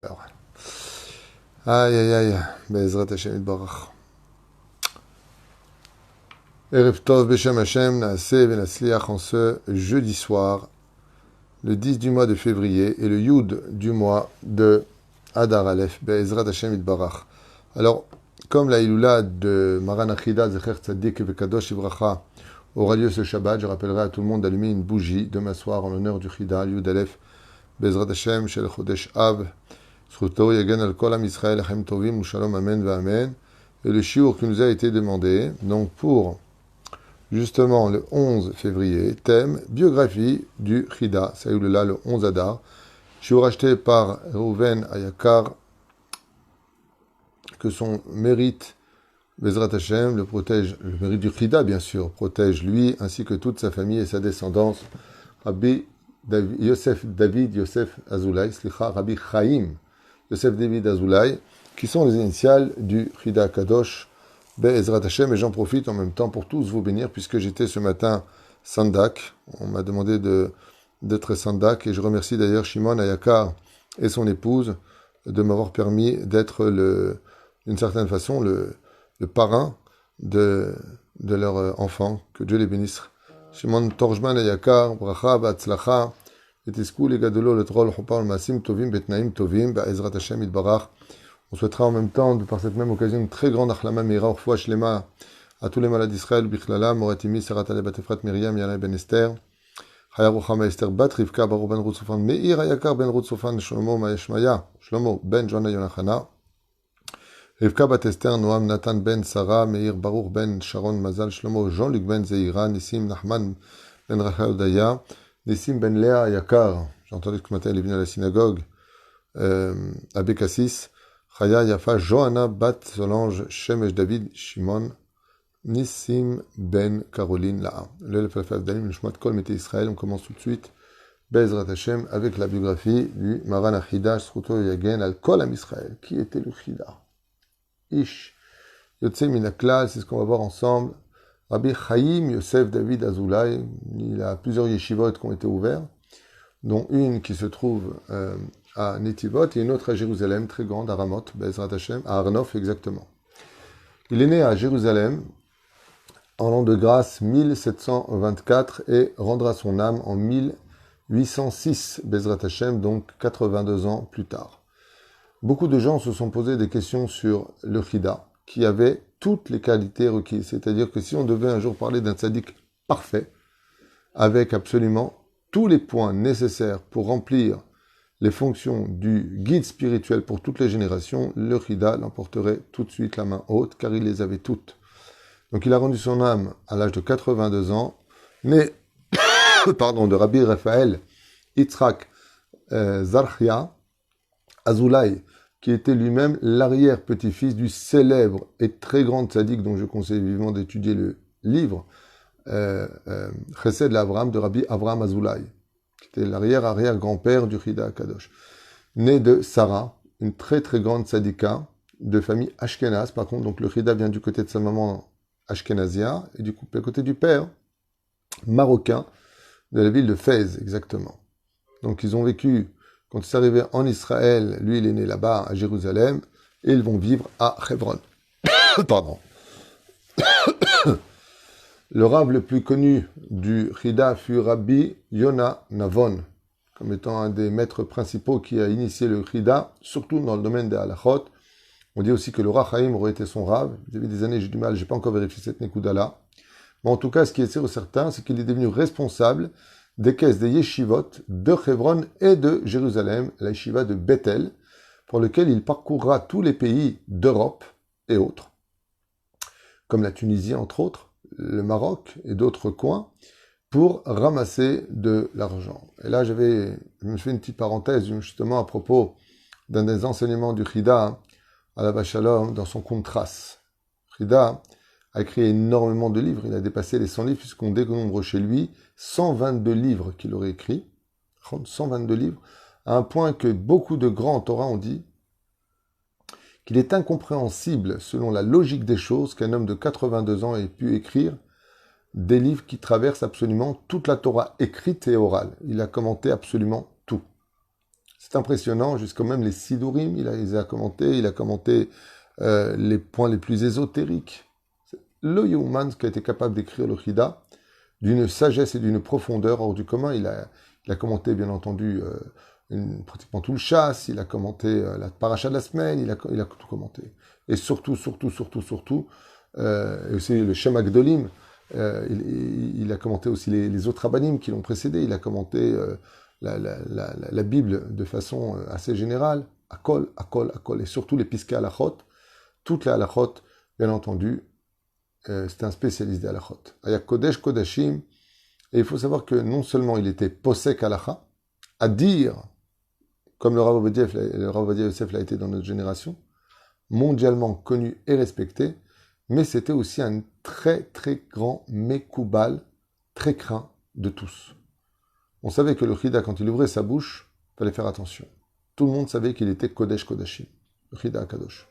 Aïe aïe aïe, Bezrat Hashem Yitbarach. Erev Tov Beshem Hashem Naaseh Venasliach en ce jeudi soir, le 10 du mois de février et le Yud du mois de Adar Aleph, Bezrat Hashem Yitbarach. Alors, comme la Iloula de Maran Achida Zecher Tzadik Vekadosh Ibracha aura lieu ce Shabbat, je rappellerai à tout le monde d'allumer une bougie demain soir en l'honneur du Chida, Yud Aleph, Bezrat Hashem Shel Chodesh Av. Zchuto Yagen al Kol Am Yisrael Chaim Tovim Ushalom Amen V'Amen. Et le shiur qui nous a été demandé, donc pour justement le 11 février, thème biographie du Chida, Sayoulala le 11 Adar, shiur acheté par Reuven Ayakar, que son mérite, Bezrat Hashem, le protège, le mérite du Chida bien sûr, protège lui ainsi que toute sa famille et sa descendance. Rabbi Yosef David Yosef Azoulay, Rabbi Chaim Yosef David Azoulay, qui sont les initiales du Chida Kadosh Be'ezrat Hashem, et j'en profite en même temps pour tous vous bénir, puisque j'étais ce matin Sandak, on m'a demandé d'être Sandak, et je remercie d'ailleurs Shimon Ayakar et son épouse de m'avoir permis d'être d'une certaine façon le parrain de leur enfant, que Dieu les bénisse. Shimon Torjman Ayakar, Bracha, Batzlacha, ותזכו לגדולו לתרול חופה ולמעשים טובים בתנאים טובים בעזרת השם יתברך. On souhaitera en même temps, par cette même occasion, une très grande achlama meira urfoua shlema à tous les malades d'Israël, bichlala, Moratimi, Saratale, Batefrat, Myriam, Yana ben Esther, Chaya Ruchama Esther Bat, Rivka, Baruch ben Ruth Sofan, Meir Ayakar ben Ruth Sofan, Shlomo Maeshmaya, Shlomo ben Joanna Yonachana, Rivka Bat Esther, Noam Nathan ben Sarah, Meir Baruch ben Sharon Mazal, Shlomo Jean-Luc ben Zeira, Nissim Nachman ben Rachel Daya, Nissim ben Léa Yakar, j'ai entendu que ce matin il est venu à la synagogue, à Bekassis, Chaya Yafa Johanna Bat Solange Shemesh David Shimon, Nissim ben Caroline Laa. Le Falfaf Dalim, le Shmat Kol Mété Israël, on commence tout de suite, Bezrat Hashem, avec la biographie du Maran Achida, Zchuto Yagen al Kol Am Israël. Qui était le Chida? Ish Yotze Minaklal, c'est ce qu'on va voir ensemble. Rabbi Chaim Yosef David Azoulay, il a plusieurs yeshivot qui ont été ouverts, dont une qui se trouve à Netivot et une autre à Jérusalem, très grande, à Ramoth, Bezrat Hashem, à Arnof exactement. Il est né à Jérusalem en l'an de grâce 1724 et rendra son âme en 1806, Bezrat Hashem, donc 82 ans plus tard. Beaucoup de gens se sont posé des questions sur le Chida, qui avait toutes les qualités requises. C'est-à-dire que si on devait un jour parler d'un tzaddik parfait, avec absolument tous les points nécessaires pour remplir les fonctions du guide spirituel pour toutes les générations, le Chida l'emporterait tout de suite la main haute, car il les avait toutes. Donc il a rendu son âme à l'âge de 82 ans, né de Rabbi Raphaël Yitzhak Zarchia Azoulay, qui était lui-même l'arrière-petit-fils du célèbre et très grand tzaddik dont je conseille vivement d'étudier le livre, Chesed l'Avraham de Rabbi Avraham Azoulay, qui était l'arrière-arrière-grand-père du Chida Kadosh. Né de Sarah, une très très grande tzadika de famille Ashkenaz, par contre, donc le Chida vient du côté de sa maman Ashkenazia, et du côté du père, marocain, de la ville de Fès, exactement. Donc ils ont vécu. Quand ils sont arrivés en Israël, lui, il est né là-bas, à Jérusalem, et ils vont vivre à Hebron. Pardon. Le rave le plus connu du Chida fut Rabbi Yona Navon, comme étant un des maîtres principaux qui a initié le Chida, surtout dans le domaine des halachot. On dit aussi que le Rach Chaim aurait été son rave. Vous avez des années, j'ai du mal, j'ai pas encore vérifié cette nekuda-là. Mais en tout cas, ce qui est sûr et certain, c'est qu'il est devenu responsable des caisses des yeshivot de Hebron et de Jérusalem, la yeshiva de Bethel, pour lequel il parcourra tous les pays d'Europe et autres, comme la Tunisie entre autres, le Maroc et d'autres coins, pour ramasser de l'argent. Et là, je me fais une petite parenthèse justement à propos d'un des enseignements du Chida, à la Shalom, dans son Contras. Chida a écrit énormément de livres, il a dépassé les 100 livres, puisqu'on dénombre chez lui 122 livres qu'il aurait écrits, 122 livres, à un point que beaucoup de grands en Torah ont dit qu'il est incompréhensible, selon la logique des choses, qu'un homme de 82 ans ait pu écrire des livres qui traversent absolument toute la Torah écrite et orale. Il a commenté absolument tout. C'est impressionnant, jusqu'à même les Sidurim, il les a commentés, il a commenté les points les plus ésotériques. Le Youman qui a été capable d'écrire le Chida, d'une sagesse et d'une profondeur hors du commun. Il a commenté, bien entendu, pratiquement tout le chasse, il a commenté la paracha de la semaine, il a tout commenté. Et surtout, et aussi le Shem Agdolim, il a commenté aussi les autres rabbanim qui l'ont précédé, il a commenté la Bible de façon assez générale, Akol, et surtout les Piskei Halachot, toutes les Halachot, bien entendu, c'était un spécialiste des halachot. Il y a Kodesh Kodashim, et il faut savoir que non seulement il était posek halacha, à dire, comme le Rav Ovadia Yosef l'a été dans notre génération, mondialement connu et respecté, mais c'était aussi un très très grand Mekoubal, très craint de tous. On savait que le Chida, quand il ouvrait sa bouche, il fallait faire attention. Tout le monde savait qu'il était Kodesh Kodashim, le Chida Kadosh.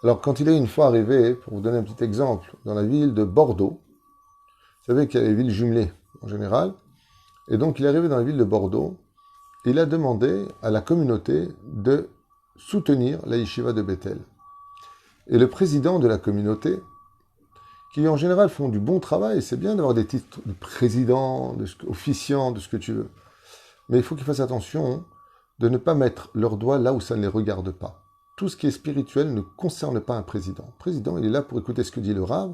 Alors, quand il est une fois arrivé, pour vous donner un petit exemple, dans la ville de Bordeaux, vous savez qu'il y a les villes jumelées en général, et donc il est arrivé dans la ville de Bordeaux, et il a demandé à la communauté de soutenir la yeshiva de Bethel. Et le président de la communauté, qui en général font du bon travail, c'est bien d'avoir des titres de président, officiant, de ce que tu veux, mais il faut qu'ils fassent attention de ne pas mettre leur doigt là où ça ne les regarde pas. Tout ce qui est spirituel ne concerne pas un président. Le président, il est là pour écouter ce que dit le Rav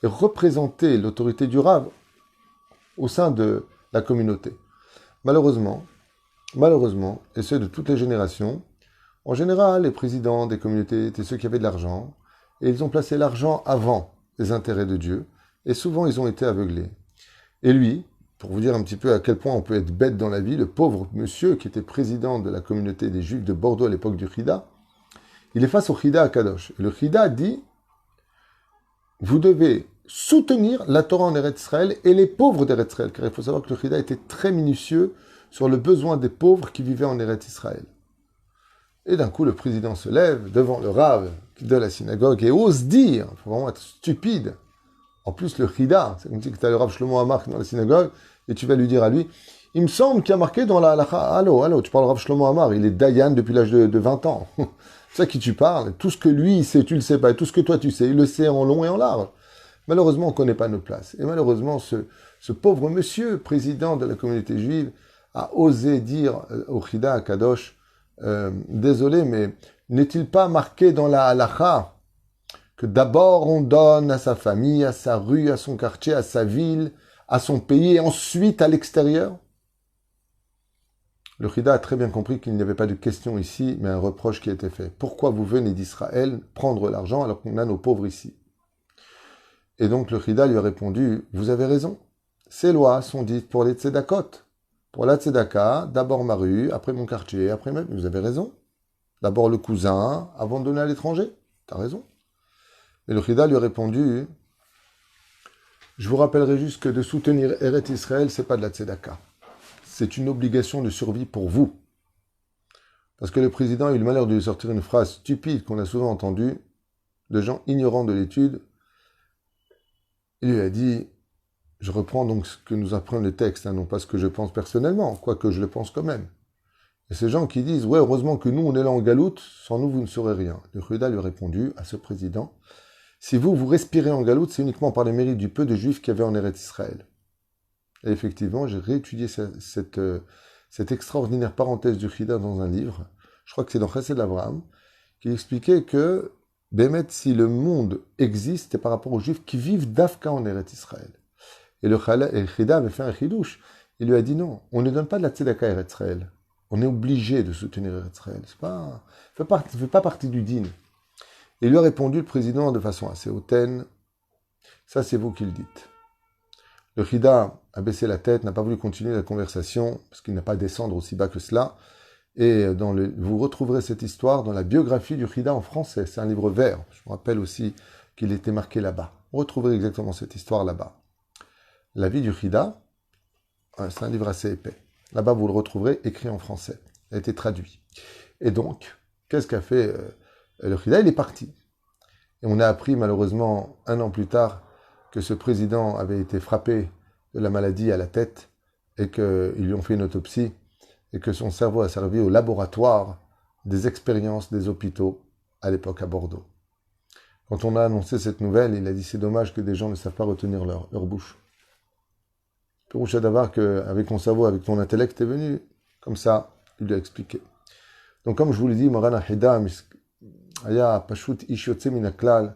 et représenter l'autorité du Rav au sein de la communauté. Malheureusement, et ceux de toutes les générations, en général, les présidents des communautés étaient ceux qui avaient de l'argent, et ils ont placé l'argent avant les intérêts de Dieu, et souvent ils ont été aveuglés. Et lui, pour vous dire un petit peu à quel point on peut être bête dans la vie, le pauvre monsieur qui était président de la communauté des Juifs de Bordeaux à l'époque du Chida, il est face au Chida Akadosh. Et le Chida dit, vous devez soutenir la Torah en Eretz Israël et les pauvres d'Eretz Israël, car il faut savoir que le Chida était très minutieux sur le besoin des pauvres qui vivaient en Eretz Israël. Et d'un coup, le président se lève devant le Rav de la synagogue et ose dire, il faut vraiment être stupide. En plus, le Chida, c'est comme si tu as le Rav Shlomo Amar dans la synagogue, et tu vas lui dire à lui, il me semble qu'il y a marqué dans la halakha, allô, tu parles Rav Shlomo Amar, il est Dayan depuis l'âge de 20 ans. C'est à qui tu parles. Tout ce que lui il sait, tu le sais pas. Et tout ce que toi tu sais, il le sait en long et en large. Malheureusement, on ne connaît pas nos places. Et malheureusement, ce pauvre monsieur, président de la communauté juive, a osé dire au Chida Akadosh, désolé, mais n'est-il pas marqué dans la halakha que d'abord on donne à sa famille, à sa rue, à son quartier, à sa ville, à son pays, et ensuite à l'extérieur? Le Chida a très bien compris qu'il n'y avait pas de question ici, mais un reproche qui était fait. Pourquoi vous venez d'Israël prendre l'argent alors qu'on a nos pauvres ici? Et donc le Chida lui a répondu, vous avez raison, ces lois sont dites pour les tzedakot. Pour la tzedaka, d'abord ma rue, après mon quartier, après même, vous avez raison. D'abord le cousin, avant de donner à l'étranger. T'as raison. Mais le Chida lui a répondu, je vous rappellerai juste que de soutenir Eretz Israël, c'est pas de la tzedaka. C'est une obligation de survie pour vous. Parce que le président a eu le malheur de lui sortir une phrase stupide qu'on a souvent entendue de gens ignorants de l'étude. Il lui a dit, je reprends donc ce que nous apprend le texte, non pas ce que je pense personnellement, quoique je le pense quand même. Et ces gens qui disent, ouais, heureusement que nous, on est là en galoute, sans nous, vous ne saurez rien. Le Chida lui a répondu à ce président, si vous respirez en galoute, c'est uniquement par les mérites du peu de juifs qu'il y avait en Eretz Israël. Et effectivement, j'ai réétudié cette extraordinaire parenthèse du Chida dans un livre, je crois que c'est dans Chesed Avraham, qui expliquait que, Bémet, si le monde existe, c'est par rapport aux Juifs qui vivent d'Afka en Eretz Israël. Et le Chida avait fait un chidouche. Il lui a dit non, on ne donne pas de la tzedaka à Eretz Israël. On est obligé de soutenir Eretz Israël. Ça ne fait pas partie du din. Et il lui a répondu, le président, de façon assez hautaine, ça c'est vous qui le dites. Le Chida a baissé la tête, n'a pas voulu continuer la conversation, parce qu'il n'a pas à descendre aussi bas que cela. Et vous retrouverez cette histoire dans la biographie du Chida en français. C'est un livre vert. Je me rappelle aussi qu'il était marqué là-bas. Vous retrouverez exactement cette histoire là-bas. La vie du Chida, c'est un livre assez épais. Là-bas, vous le retrouverez écrit en français. Il a été traduit. Et donc, qu'est-ce qu'a fait le Chida? Il est parti. Et on a appris malheureusement 1 an plus tard que ce président avait été frappé de la maladie à la tête et qu'ils lui ont fait une autopsie et que son cerveau a servi au laboratoire des expériences des hôpitaux à l'époque à Bordeaux. Quand on a annoncé cette nouvelle, il a dit c'est dommage que des gens ne savent pas retenir leur bouche. Piroucha d'avoir qu'avec ton cerveau, avec ton intellect, t'es venu. Comme ça, il lui a expliqué. Donc comme je vous l'ai dit, Moran Ahida, Aya Pashut Ish Yotze Min HaKlal,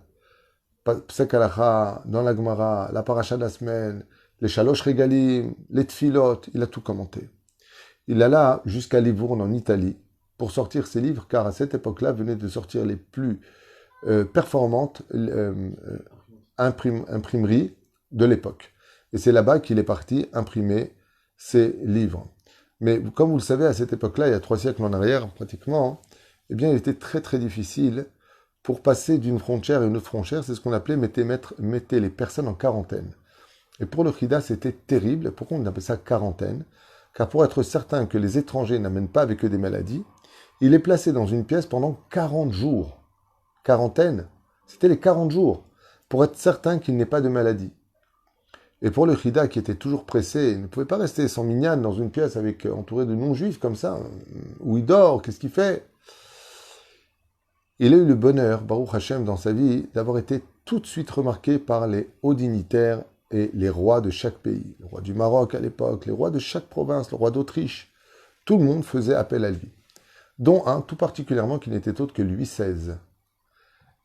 Psek Halacha, dans la Gemara, la paracha de la semaine, les Shalosh Regalim, les Tfilot, il a tout commenté. Il alla jusqu'à Livourne en Italie pour sortir ses livres, car à cette époque-là venaient de sortir les plus performantes imprimeries de l'époque. Et c'est là-bas qu'il est parti imprimer ses livres. Mais comme vous le savez, à cette époque-là, il y a 3 siècles en arrière, pratiquement, eh bien, il était très très difficile pour passer d'une frontière à une autre frontière. C'est ce qu'on appelait mettez les personnes en quarantaine. Et pour le Khida, c'était terrible. Pourquoi on appelle ça quarantaine? Car pour être certain que les étrangers n'amènent pas avec eux des maladies, il est placé dans une pièce pendant 40 jours. Quarantaine, c'était les 40 jours, pour être certain qu'il n'ait pas de maladie. Et pour le Khida, qui était toujours pressé, il ne pouvait pas rester sans mignane dans une pièce entouré de non-juifs comme ça, où il dort, qu'est-ce qu'il fait? Il a eu le bonheur, Baruch Hashem, dans sa vie, d'avoir été tout de suite remarqué par les hauts dignitaires et les rois de chaque pays. Le roi du Maroc à l'époque, les rois de chaque province, le roi d'Autriche. Tout le monde faisait appel à lui. Dont un, tout particulièrement, qui n'était autre que Louis XVI.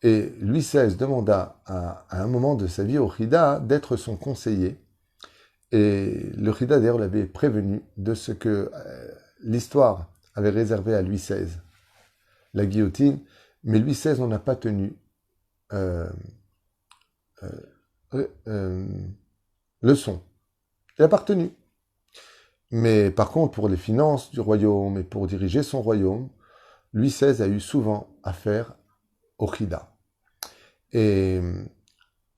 Et Louis XVI demanda à un moment de sa vie au Khida d'être son conseiller. Et le Khida d'ailleurs l'avait prévenu de ce que l'histoire avait réservé à Louis XVI. La guillotine, mais Louis XVI n'en a pas tenu leçon. Il n'a pas retenu. Mais par contre, pour les finances du royaume et pour diriger son royaume, Louis XVI a eu souvent affaire au Khida. Et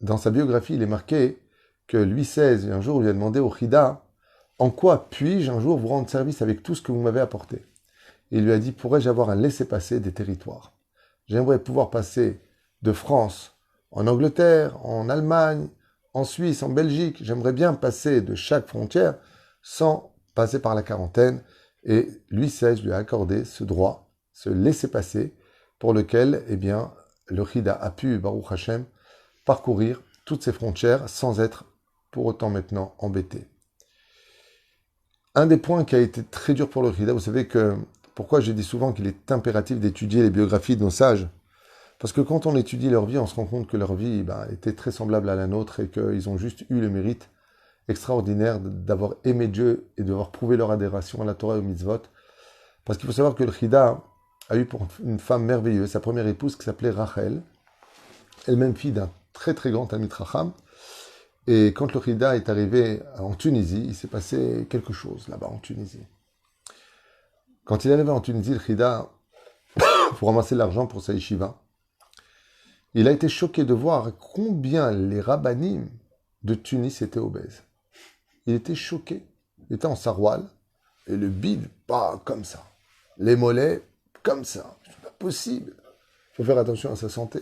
dans sa biographie, il est marqué que Louis XVI, un jour, lui a demandé au Khida « En quoi puis-je un jour vous rendre service avec tout ce que vous m'avez apporté ?» Et il lui a dit « Pourrais-je avoir un laissez-passer des territoires ? J'aimerais pouvoir passer de France en Angleterre, en Allemagne, en Suisse, en Belgique. J'aimerais bien passer de chaque frontière sans passer par la quarantaine. » Et Louis XVI lui a accordé ce droit, ce laissez-passer, pour lequel, eh bien, le Khida a pu, Baruch Hashem, parcourir toutes ces frontières sans être pour autant maintenant embêté. Un des points qui a été très dur pour le Khida, vous savez que, pourquoi j'ai dit souvent qu'il est impératif d'étudier les biographies de nos sages? Parce que quand on étudie leur vie, on se rend compte que leur vie était très semblable à la nôtre et qu'ils ont juste eu le mérite extraordinaire d'avoir aimé Dieu et d'avoir prouvé leur adhération à la Torah et au mitzvot. Parce qu'il faut savoir que le Khida a eu pour une femme merveilleuse, sa première épouse qui s'appelait Rachel, elle-même fille d'un très très grand Talmid Chacham. Et quand le Khida est arrivé en Tunisie, il s'est passé quelque chose là-bas en Tunisie. Quand il est arrivé en Tunisie, le Khida, pour ramasser l'argent pour sa yeshiva, il a été choqué de voir combien les rabbanim de Tunis étaient obèses. Il était choqué. Il était en saroual, et le bide, pas comme ça. Les mollets, comme ça. C'est pas possible. Il faut faire attention à sa santé.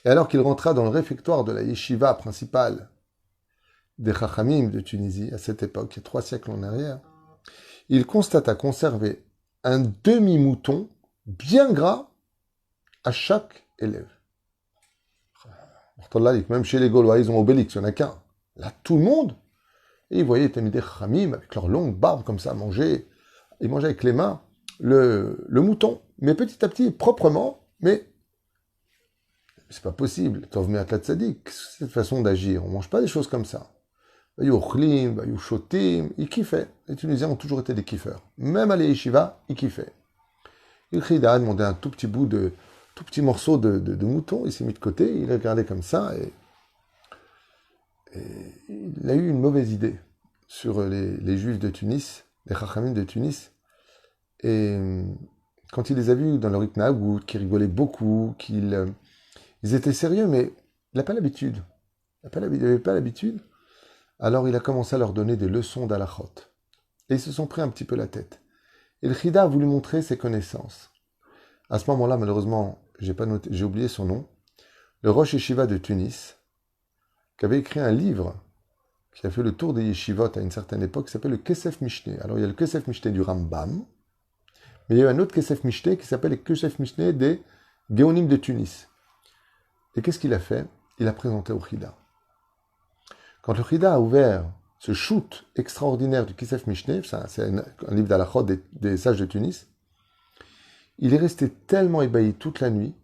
Et alors qu'il rentra dans le réfectoire de la yeshiva principale des Chachamim de Tunisie, à cette époque, il y a 3 siècles en arrière, il constata conserver un demi-mouton bien gras à chaque élève. Même chez les Gaulois, ils ont Obélix, il n'y en a qu'un. Là, tout le monde. Et ils voyaient des Chachamim avec leur longue barbe comme ça manger. Ils mangeaient avec les mains le mouton. Mais petit à petit, proprement, mais c'est pas possible. Tov me'at latzadik, c'est cette façon d'agir. On ne mange pas des choses comme ça. Yochlim, Shotim, ils kiffaient. Les Tunisiens ont toujours été des kiffeurs. Même à l'Yeshiva, ils kiffaient. Il Khida a demandé un tout petit morceau de mouton, il s'est mis de côté, il a regardé comme ça, et il a eu une mauvaise idée sur les Juifs de Tunis, les Chachamim de Tunis, et quand il les a vus dans leur Itnagout, qui rigolaient beaucoup, ils étaient sérieux, mais il n'a pas l'habitude. Il n'avait pas l'habitude. Alors il a commencé à leur donner des leçons d'alachot. Et ils se sont pris un petit peu la tête. Et le Khida a voulu montrer ses connaissances. À ce moment-là, malheureusement, j'ai oublié son nom, le Rosh Yeshiva de Tunis, qui avait écrit un livre qui a fait le tour des yeshivot à une certaine époque, qui s'appelle le Kesef Mishneh. Alors il y a le Kesef Mishneh du Rambam, mais il y a un autre Kesef Mishneh qui s'appelle le Kesef Mishneh des Géonim de Tunis. Et qu'est-ce qu'il a fait? Il a présenté au Chida. Quand le Chida a ouvert ce shoot extraordinaire du Kesef Mishneh, c'est un livre d'Alachot des sages de Tunis, il est resté tellement ébahi toute la nuit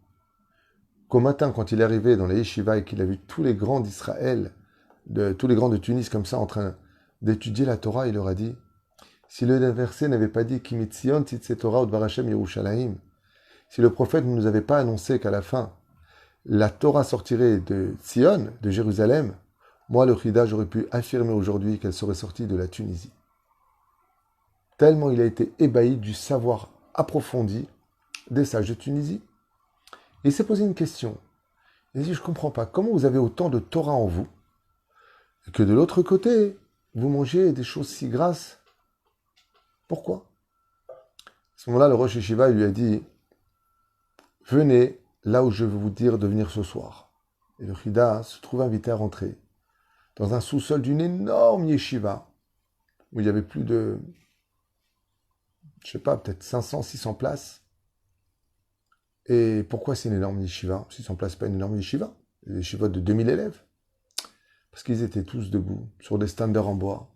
qu'au matin, quand il est arrivé dans les yeshivas et qu'il a vu tous les grands d'Israël, tous les grands de Tunis comme ça en train d'étudier la Torah, il leur a dit, si le verset n'avait pas dit Kimitzion Tzitze Torah Udvar Hashem Yerushalayim, si le prophète ne nous avait pas annoncé qu'à la fin, la Torah sortirait de Sion, de Jérusalem, moi, le Chida, j'aurais pu affirmer aujourd'hui qu'elle serait sortie de la Tunisie. Tellement il a été ébahi du savoir approfondi des sages de Tunisie. Et il s'est posé une question. Il a dit, je ne comprends pas, comment vous avez autant de Torah en vous, et que de l'autre côté, vous mangez des choses si grasses? Pourquoi? À ce moment-là, le Rosh Yeshiva lui a dit, venez là où je veux vous dire de venir ce soir. Et le Chida se trouve invité à rentrer dans un sous-sol d'une énorme yeshiva, où il y avait plus de, je sais pas, peut-être 500, 600 places. Et pourquoi c'est une énorme yeshiva? 600 places, pas une énorme yeshiva. Une yeshiva de 2000 élèves. Parce qu'ils étaient tous debout, sur des standards en bois.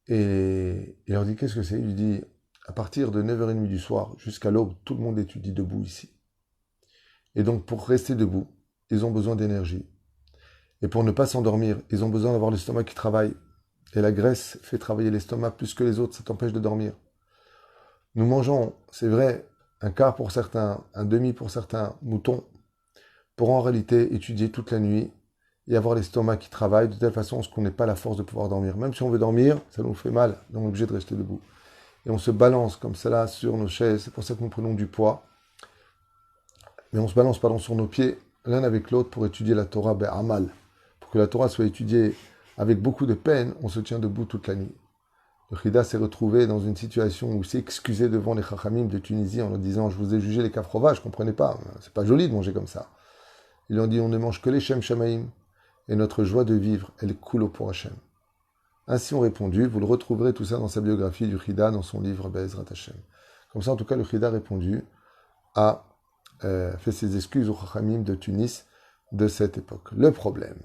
Et il leur dit, qu'est-ce que c'est? Il lui dit, à partir de 9h30 du soir jusqu'à l'aube, tout le monde étudie debout ici. Et donc, pour rester debout, ils ont besoin d'énergie. Et pour ne pas s'endormir, ils ont besoin d'avoir l'estomac qui travaille. Et la graisse fait travailler l'estomac plus que les autres, ça t'empêche de dormir. Nous mangeons, c'est vrai, un quart pour certains, un demi pour certains moutons, pour en réalité étudier toute la nuit et avoir l'estomac qui travaille de telle façon qu'on n'ait pas la force de pouvoir dormir. Même si on veut dormir, ça nous fait mal, donc on est obligé de rester debout. Et on se balance comme cela sur nos chaises, c'est pour ça que nous prenons du poids. Mais on se balance, sur nos pieds, l'un avec l'autre, pour étudier la Torah be'amal. Pour que la Torah soit étudiée avec beaucoup de peine, on se tient debout toute la nuit. Le Chida s'est retrouvé dans une situation où il s'est excusé devant les Chachamim de Tunisie en leur disant « Je vous ai jugé les kafrova, je ne comprenais pas, c'est pas joli de manger comme ça. » Ils lui ont dit « On ne mange que les Shem Shamaim, et notre joie de vivre, elle coule pour Hashem. » Ainsi ont répondu, vous le retrouverez tout ça dans sa biographie du Chida, dans son livre Be'ezrat Hashem. Comme ça, en tout cas, le Chida a répondu, a fait ses excuses aux Chachamim de Tunis de cette époque. Le problème,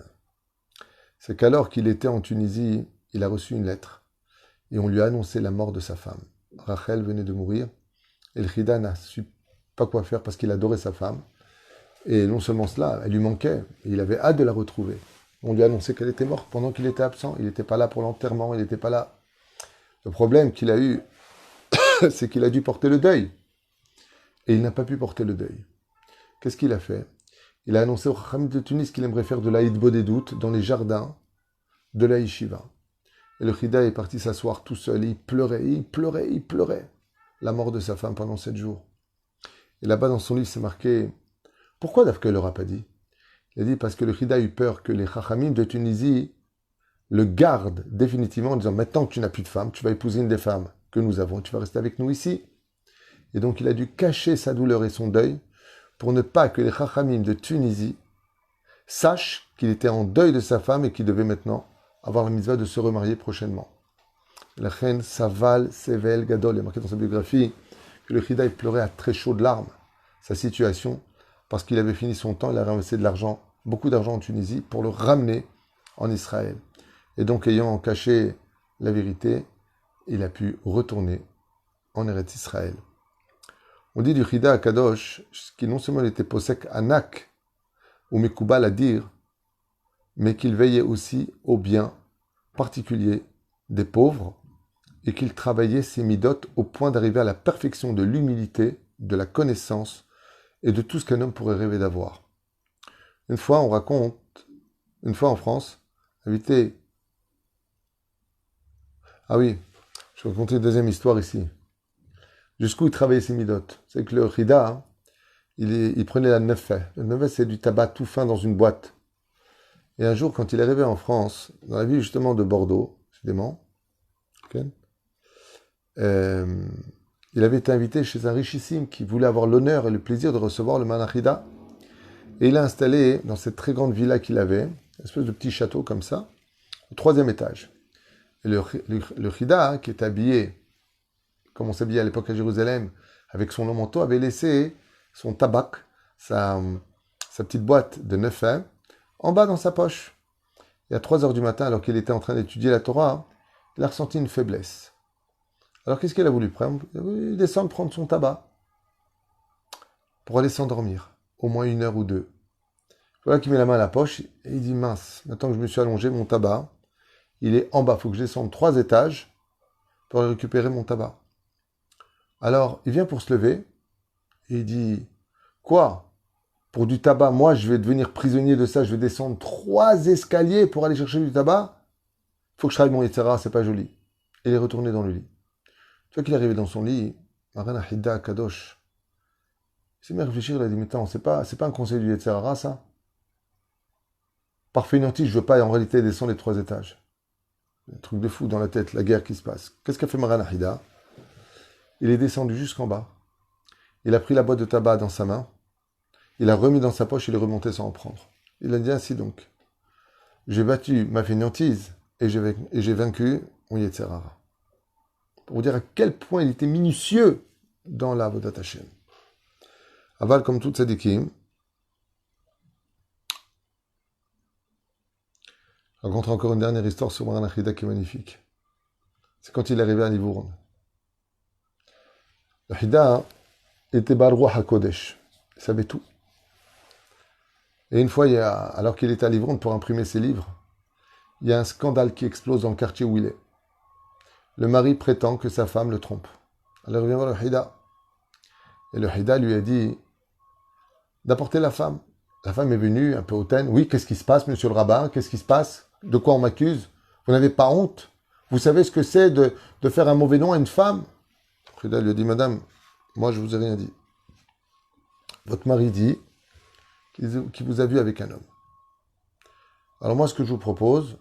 c'est qu'alors qu'il était en Tunisie, il a reçu une lettre et on lui a annoncé la mort de sa femme. Rachel venait de mourir et le Chida n'a su pas quoi faire parce qu'il adorait sa femme. Et non seulement cela, elle lui manquait et il avait hâte de la retrouver. On lui a annoncé qu'elle était morte pendant qu'il était absent. Il n'était pas là pour l'enterrement, il n'était pas là. Le problème qu'il a eu, c'est qu'il a dû porter le deuil. Et il n'a pas pu porter le deuil. Qu'est-ce qu'il a fait? Il a annoncé au Chacham de Tunis qu'il aimerait faire de l'Aïd Bodedout dans les jardins de la Yeshiva. Et le Chida est parti s'asseoir tout seul. Et il pleurait la mort de sa femme pendant 7 jours. Et là-bas dans son livre, c'est marqué, pourquoi Dafka ne l'aura pas dit? Il a dit parce que le Chida a eu peur que les Chachamim de Tunisie le gardent définitivement en disant, maintenant que tu n'as plus de femme, tu vas épouser une des femmes que nous avons, tu vas rester avec nous ici. Et donc il a dû cacher sa douleur et son deuil pour ne pas que les Chachamim de Tunisie sachent qu'il était en deuil de sa femme et qu'il devait maintenant avoir la mitzvah de se remarier prochainement. La reine Saval Sevel Gadol, il est marqué dans sa biographie que le Chida pleurait à très chaudes larmes sa situation parce qu'il avait fini son temps, il a ramassé de l'argent, beaucoup d'argent en Tunisie pour le ramener en Israël. Et donc ayant caché la vérité, il a pu retourner en Eretz Israël. On dit du Chida à Kadosh, qui non seulement était posek anak, ou Mekoubal à dire, mais qu'il veillait aussi au bien particulier des pauvres, et qu'il travaillait ses midot au point d'arriver à la perfection de l'humilité, de la connaissance, et de tout ce qu'un homme pourrait rêver d'avoir. Une fois, on raconte, une fois en France, invité. Ah oui, je vais raconter une deuxième histoire ici. Jusqu'où il travaillait ses midot. C'est que le Chida, il prenait la nefeh. Le nefeh, c'est du tabac tout fin dans une boîte. Et un jour, quand il est arrivé en France, dans la ville justement de Bordeaux, décidément, okay, il avait été invité chez un richissime qui voulait avoir l'honneur et le plaisir de recevoir le Manachida. Et il a installé dans cette très grande villa qu'il avait, une espèce de petit château comme ça, au troisième étage. Et le Chida, qui est habillé, comme on s'habillait à l'époque à Jérusalem, avec son long manteau, avait laissé son tabac, sa petite boîte de 9 ans, en bas dans sa poche. Et à 3 heures du matin, alors qu'il était en train d'étudier la Torah, il a ressenti une faiblesse. Alors qu'est-ce qu'il a voulu prendre? Il a voulu descendre prendre son tabac pour aller s'endormir, au moins 1 heure ou 2. Voilà qu'il met la main à la poche et il dit mince, maintenant que je me suis allongé, mon tabac, il est en bas, il faut que je descende 3 étages pour aller récupérer mon tabac. Alors, il vient pour se lever et il dit quoi? Pour du tabac, moi je vais devenir prisonnier de ça, je vais descendre 3 escaliers pour aller chercher du tabac? Il faut que je travaille mon Yetzirah, c'est pas joli. Et il est retourné dans le lit. Tu vois qu'il est arrivé dans son lit, Maran Hida Kadosh. Il s'est mis à réfléchir, il a dit, mais attends, c'est pas un conseil du Yetzirah, ça? Parfait nanti, je veux pas en réalité descendre les 3 étages. Un truc de fou dans la tête, la guerre qui se passe. Qu'est-ce qu'a fait Maran Hida? Il est descendu jusqu'en bas. Il a pris la boîte de tabac dans sa main. Il a remis dans sa poche, il est remonté sans en prendre. Il a dit ainsi donc. J'ai battu ma fainéantise et j'ai vaincu mon Yetzirah. Pour vous dire à quel point il était minutieux dans la Avodat Hashem. Aval comme toute Sadikim. Je rencontre encore une dernière histoire sur Maran Hida qui est magnifique. C'est quand il est arrivé à Livourne. Le Hida était Baruch HaKodesh. Il savait tout. Et une fois, alors qu'il était à Livourne pour imprimer ses livres, il y a un scandale qui explose dans le quartier où il est. Le mari prétend que sa femme le trompe. Alors il vient voir le Hida. Et le Hida lui a dit d'apporter la femme. La femme est venue un peu hautaine. Oui, qu'est-ce qui se passe, monsieur le rabbin? Qu'est-ce qui se passe? De quoi on m'accuse? Vous n'avez pas honte? Vous savez ce que c'est de faire un mauvais nom à une femme? Le Hida lui a dit, madame, moi je vous ai rien dit. Votre mari dit qu'il vous a vu avec un homme. Alors moi, ce que je vous propose,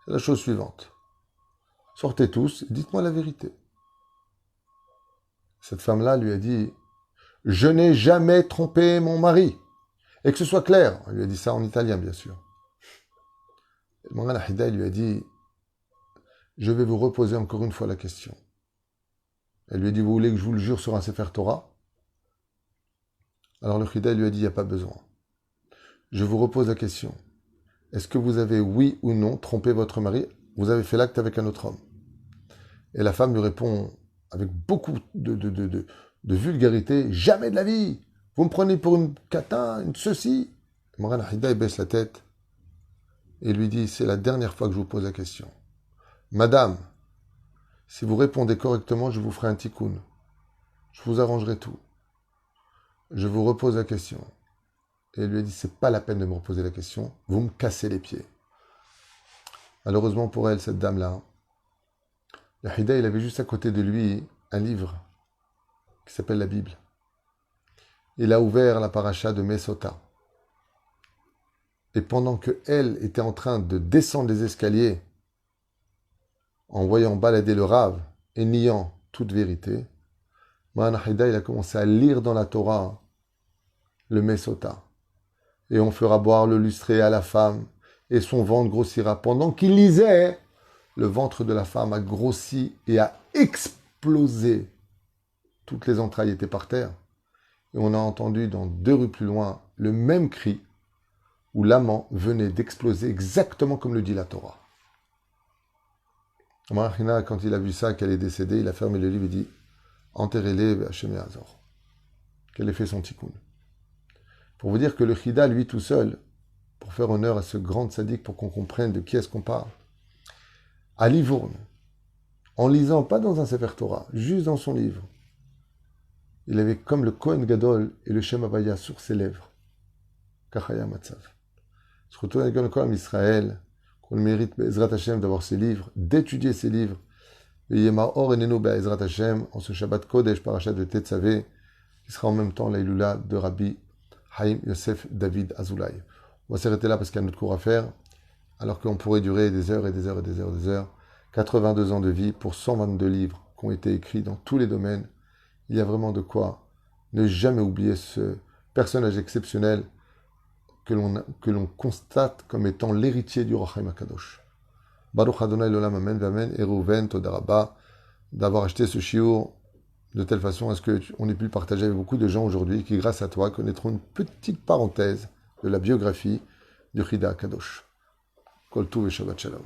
c'est la chose suivante. Sortez tous et dites-moi la vérité. Cette femme-là lui a dit, je n'ai jamais trompé mon mari. Et que ce soit clair. Elle lui a dit ça en italien, bien sûr. Et Maran Hida lui a dit, je vais vous reposer encore une fois la question. Elle lui a dit, vous voulez que je vous le jure sur un Sefer Torah? Alors le Hida lui a dit, il n'y a pas besoin. Je vous repose la question. Est-ce que vous avez, oui ou non, trompé votre mari? Vous avez fait l'acte avec un autre homme? Et la femme lui répond avec beaucoup de vulgarité, jamais de la vie. Vous me prenez pour une catin, une ceci. Maran Hida baisse la tête et lui dit, c'est la dernière fois que je vous pose la question. Madame, si vous répondez correctement, je vous ferai un tikkun. Je vous arrangerai tout. Je vous repose la question. Et elle lui a dit, c'est pas la peine de me reposer la question, vous me cassez les pieds. Malheureusement pour elle, cette dame-là, le Hida, il avait juste à côté de lui un livre qui s'appelle la Bible. Il a ouvert la paracha de Mesota. Et pendant qu'elle était en train de descendre les escaliers, en voyant balader le Rav et niant toute vérité, Maran Hida, il a commencé à lire dans la Torah le Mesota. Et on fera boire le lustré à la femme, et son ventre grossira. Pendant qu'il lisait, le ventre de la femme a grossi et a explosé. Toutes les entrailles étaient par terre. Et on a entendu dans 2 rues plus loin le même cri où l'amant venait d'exploser exactement comme le dit la Torah. Maran Hida, quand il a vu ça, qu'elle est décédée, il a fermé le livre et dit « Enterrez-les, Hachem et Hazor ». Qu'elle ait fait son tikkun. Pour vous dire que le Hida, lui tout seul, pour faire honneur à ce grand sadique, pour qu'on comprenne de qui est-ce qu'on parle, à Livourne, en lisant, pas dans un Sefer Torah, juste dans son livre, il avait comme le Kohen Gadol et le Shem Havaya sur ses lèvres. Kachaya Matzav. Surtout avec le Kohen Israël, qu'on mérite Bezrat Hashem d'avoir ses livres, d'étudier ses livres. Yema Or Enenu Bezrat Hashem, en ce Shabbat Kodesh, parachat de Tetzavé, qui sera en même temps l'Aïloula de Rabbi Haïm Yosef David Azoulay. On va s'arrêter là parce qu'il y a notre cours à faire, alors qu'on pourrait durer des heures et des heures et des heures et des heures. 82 ans de vie pour 122 livres qui ont été écrits dans tous les domaines. Il y a vraiment de quoi ne jamais oublier ce personnage exceptionnel que l'on constate comme étant l'héritier du Rochaim HaKadosh. Baruch Adonai l'olam, amen, amen, et Rouven, Todaraba, d'avoir acheté ce shiur de telle façon à ce qu'on ait pu le partager avec beaucoup de gens aujourd'hui qui, grâce à toi, connaîtront une petite parenthèse de la biographie du Chida Kadosh. Kol Tuv et Shabbat Shalom.